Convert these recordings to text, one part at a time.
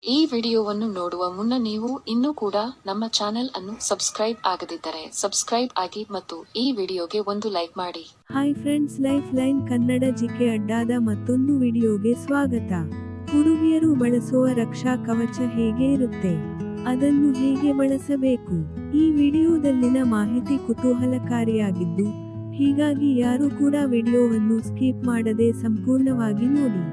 ಈ ವಿಡಿಯೋವನ್ನು ನೋಡುವ ಮುನ್ನ ನೀವು ಇನ್ನೂ ಕೂಡ ನಮ್ಮ ಚಾನೆಲ್ ಅನ್ನು ಸಬ್ಸ್ಕ್ರೈಬ್ ಆಗದಿದ್ದರೆ ಸಬ್ಸ್ಕ್ರೈಬ್ ಆಗಿ ಮತ್ತು ಈ ವಿಡಿಯೋಗೆ ಒಂದು ಲೈಕ್ ಮಾಡಿ. Hi friends, life line Kannada GK ಅಡ್ಡಾದ ಮತ್ತೊಂದು ವಿಡಿಯೋಗೆ ಸ್ವಾಗತ. ಹುಡುಗಿಯರು ಬಳಸುವ ರಕ್ಷಾ ಕವಚ ಹೇಗೆ ಇರುತ್ತೆ, ಅದನ್ನು ಹೇಗೆ ಬಳಸಬೇಕು? ಈ ವಿಡಿಯೋದಲ್ಲಿನ ಮಾಹಿತಿ ಕುತೂಹಲಕಾರಿಯಾಗಿದ್ದು, ಹೀಗಾಗಿ ಯಾರು ಕೂಡ ವಿಡಿಯೋವನ್ನು ಸ್ಕಿಪ್ ಮಾಡದೆ ಸಂಪೂರ್ಣವಾಗಿ ನೋಡಿ.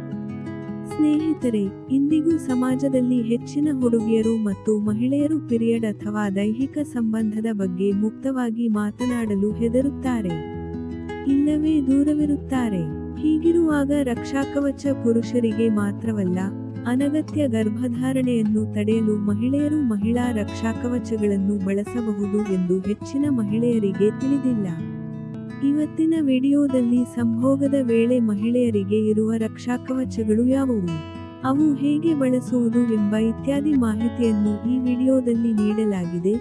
ಸ್ನೇಹಿತರೆ, ಇಂದಿಗೂ ಸಮಾಜದಲ್ಲಿ ಹೆಚ್ಚಿನ ಹುಡುಗಿಯರು ಮತ್ತು ಮಹಿಳೆಯರು ಪಿರಿಯಡ್ ಅಥವಾ ದೈಹಿಕ ಸಂಬಂಧದ ಬಗ್ಗೆ ಮುಕ್ತವಾಗಿ ಮಾತನಾಡಲು ಹೆದರುತ್ತಾರೆ, ಇಲ್ಲವೇ ದೂರವಿರುತ್ತಾರೆ. ಹೀಗಿರುವಾಗ ರಕ್ಷಾಕವಚ ಪುರುಷರಿಗೆ ಮಾತ್ರವಲ್ಲ, ಅನಗತ್ಯ ಗರ್ಭಧಾರಣೆಯನ್ನು ತಡೆಯಲು ಮಹಿಳೆಯರು ಮಹಿಳಾ ರಕ್ಷಾಕವಚಗಳನ್ನು ಬಳಸಬಹುದು ಎಂದು ಹೆಚ್ಚಿನ ಮಹಿಳೆಯರಿಗೆ ತಿಳಿದಿಲ್ಲ. ಇವತ್ತಿನ ವಿಡಿಯೋದಲ್ಲಿ ಸಂಭೋಗದ ವೇಳೆ ಮಹಿಳೆಯರಿಗೆ ಇರುವ ರಕ್ಷಾಕವಚಗಳು ಯಾವುವು, ಅವು ಹೇಗೆ ಬಳಸುವುದು ಎಂಬ ಇತ್ಯಾದಿ ಮಾಹಿತಿಯನ್ನು ಈ ವಿಡಿಯೋದಲ್ಲಿ ನೀಡಲಾಗಿದೆ.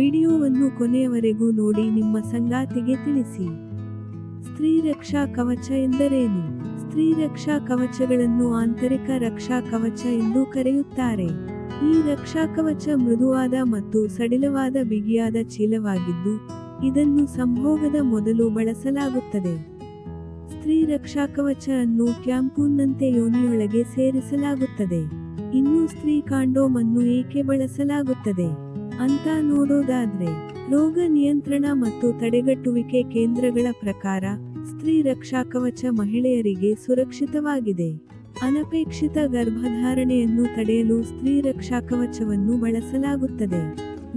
ವಿಡಿಯೋವನ್ನು ಕೊನೆಯವರೆಗೂ ನೋಡಿ ನಿಮ್ಮ ಸಂಗಾತಿಗೆ ತಿಳಿಸಿ. ಸ್ತ್ರೀ ರಕ್ಷಾ ಕವಚ ಎಂದರೇನು? ಸ್ತ್ರೀ ರಕ್ಷಾ ಕವಚಗಳನ್ನು ಆಂತರಿಕ ರಕ್ಷಾ ಕವಚ ಎಂದು ಕರೆಯುತ್ತಾರೆ. ಈ ರಕ್ಷಾ ಕವಚ ಮೃದುವಾದ ಮತ್ತು ಸಡಿಲವಾದ ಬಿಗಿಯಾದ ಚೀಲವಾಗಿದ್ದು, ಇದನ್ನು ಸಂಭೋಗದ ಮೊದಲು ಬಳಸಲಾಗುತ್ತದೆ. ಸ್ತ್ರೀ ರಕ್ಷಾಕವಚ ಅನ್ನು ಟ್ಯಾಂಪೂನ್ನಂತೆ ಯೋನಿಯೊಳಗೆ ಸೇರಿಸಲಾಗುತ್ತದೆ. ಇನ್ನು ಸ್ತ್ರೀ ಕಾಂಡೋಮ್ ಅನ್ನು ಏಕೆ ಬಳಸಲಾಗುತ್ತದೆ ಅಂತ ನೋಡೋದಾದ್ರೆ, ರೋಗ ನಿಯಂತ್ರಣ ಮತ್ತು ತಡೆಗಟ್ಟುವಿಕೆ ಕೇಂದ್ರಗಳ ಪ್ರಕಾರ ಸ್ತ್ರೀ ರಕ್ಷಾಕವಚ ಮಹಿಳೆಯರಿಗೆ ಸುರಕ್ಷಿತವಾಗಿದೆ. ಅನಪೇಕ್ಷಿತ ಗರ್ಭಧಾರಣೆಯನ್ನು ತಡೆಯಲು ಸ್ತ್ರೀ ರಕ್ಷಾಕವಚವನ್ನು ಬಳಸಲಾಗುತ್ತದೆ.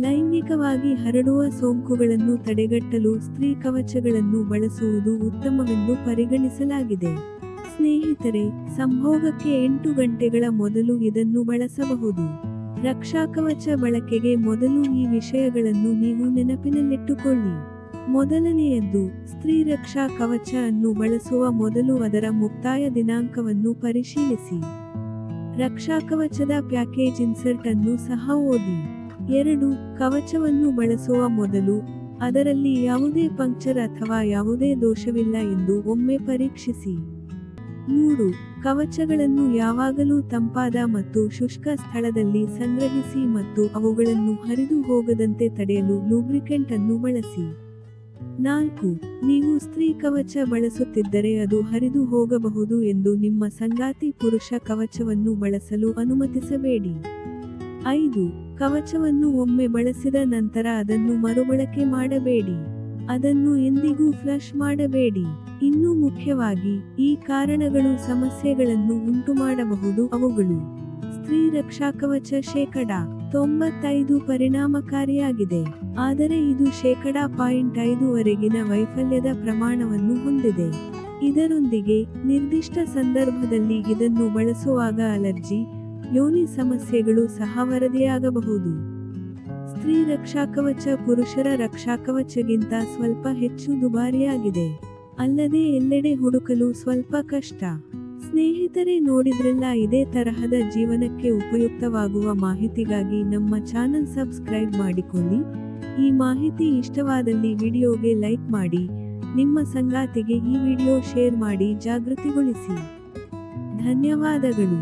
ಲೈಂಗಿಕವಾಗಿ ಹರಡುವ ಸೋಂಕುಗಳನ್ನು ತಡೆಗಟ್ಟಲು ಸ್ತ್ರೀ ಕವಚಗಳನ್ನು ಬಳಸುವುದು ಉತ್ತಮವೆಂದು ಪರಿಗಣಿಸಲಾಗಿದೆ. ಸ್ನೇಹಿತರೆ, ಸಂಭೋಗಕ್ಕೆ 8 ಗಂಟೆಗಳ ಮೊದಲು ಇದನ್ನು ಬಳಸಬಹುದು. ರಕ್ಷಾಕವಚ ಬಳಕೆಗೆ ಮೊದಲು ಈ ವಿಷಯಗಳನ್ನು ನೀವು ನೆನಪಿನಲ್ಲಿಟ್ಟುಕೊಳ್ಳಿ. ಮೊದಲನೆಯದ್ದು, ಸ್ತ್ರೀ ರಕ್ಷಾ ಕವಚ ಅನ್ನು ಬಳಸುವ ಮೊದಲು ಅದರ ಮುಕ್ತಾಯ ದಿನಾಂಕವನ್ನು ಪರಿಶೀಲಿಸಿ. ರಕ್ಷಾಕವಚದ ಪ್ಯಾಕೇಜ್ ಇನ್ಸರ್ಟ್ ಅನ್ನು ಸಹ ಓದಿ. 2. ಕವಚವನ್ನು ಬಳಸುವ ಮೊದಲು ಅದರಲ್ಲಿ ಯಾವುದೇ ಪಂಕ್ಚರ್ ಅಥವಾ ಯಾವುದೇ ದೋಷವಿಲ್ಲ ಎಂದು ಒಮ್ಮೆ ಪರೀಕ್ಷಿಸಿ. 3. ಕವಚಗಳನ್ನು ಯಾವಾಗಲೂ ತಂಪಾದ ಮತ್ತು ಶುಷ್ಕ ಸ್ಥಳದಲ್ಲಿ ಸಂಗ್ರಹಿಸಿ ಮತ್ತು ಅವುಗಳನ್ನು ಹರಿದು ಹೋಗದಂತೆ ತಡೆಯಲು ಲೂಬ್ರಿಕೆಂಟ್ ಅನ್ನು ಬಳಸಿ. 4. ನೀವು ಸ್ತ್ರೀ ಕವಚ ಬಳಸುತ್ತಿದ್ದರೆ ಅದು ಹರಿದು ಹೋಗಬಹುದು ಎಂದು ನಿಮ್ಮ ಸಂಗಾತಿ ಪುರುಷ ಕವಚವನ್ನು ಬಳಸಲು ಅನುಮತಿಸಬೇಡಿ. 5. ಕವಚವನ್ನು ಒಮ್ಮೆ ಬಳಸಿದ ನಂತರ ಅದನ್ನು ಮರುಬಳಕೆ ಮಾಡಬೇಡಿ. ಅದನ್ನು ಎಂದಿಗೂ ಫ್ಲಶ್ ಮಾಡಬೇಡಿ. ಇನ್ನೂ ಮುಖ್ಯವಾಗಿ, ಈ ಕಾರಣಗಳು ಸಮಸ್ಯೆಗಳನ್ನು ಉಂಟುಮಾಡಬಹುದು. ಅವುಗಳು: ಸ್ತ್ರೀ ರಕ್ಷಾಕವಚ 95% ಪರಿಣಾಮಕಾರಿಯಾಗಿದೆ, ಆದರೆ ಇದು 5% ವರೆಗಿನ ವೈಫಲ್ಯದ ಪ್ರಮಾಣವನ್ನು ಹೊಂದಿದೆ. ಇದರೊಂದಿಗೆ, ನಿರ್ದಿಷ್ಟ ಸಂದರ್ಭದಲ್ಲಿ ಇದನ್ನು ಬಳಸುವಾಗ ಅಲರ್ಜಿ, ಯೋನಿ ಸಮಸ್ಯೆಗಳು ಸಹ ವರದಿಯಾಗಬಹುದು. ಸ್ತ್ರೀ ರಕ್ಷಾಕವಚ ಪುರುಷರ ರಕ್ಷಾಕವಚಗಿಂತ ಸ್ವಲ್ಪ ಹೆಚ್ಚು ದುಬಾರಿಯಾಗಿದೆ, ಅಲ್ಲದೆ ಎಲ್ಲೆಡೆ ಹುಡುಕಲು ಸ್ವಲ್ಪ ಕಷ್ಟ. ಸ್ನೇಹಿತರೆ, ನೋಡಿದ್ರಲ್ಲ, ಇದೇ ತರಹದ ಜೀವನಕ್ಕೆ ಉಪಯುಕ್ತವಾಗುವ ಮಾಹಿತಿಗಾಗಿ ನಮ್ಮ ಚಾನಲ್ ಸಬ್ಸ್ಕ್ರೈಬ್ ಮಾಡಿಕೊಳ್ಳಿ. ಈ ಮಾಹಿತಿ ಇಷ್ಟವಾದಲ್ಲಿ ವಿಡಿಯೋಗೆ ಲೈಕ್ ಮಾಡಿ, ನಿಮ್ಮ ಸಂಗಾತಿಗೆ ಈ ವಿಡಿಯೋ ಶೇರ್ ಮಾಡಿ ಜಾಗೃತಿಗೊಳಿಸಿ. ಧನ್ಯವಾದಗಳು.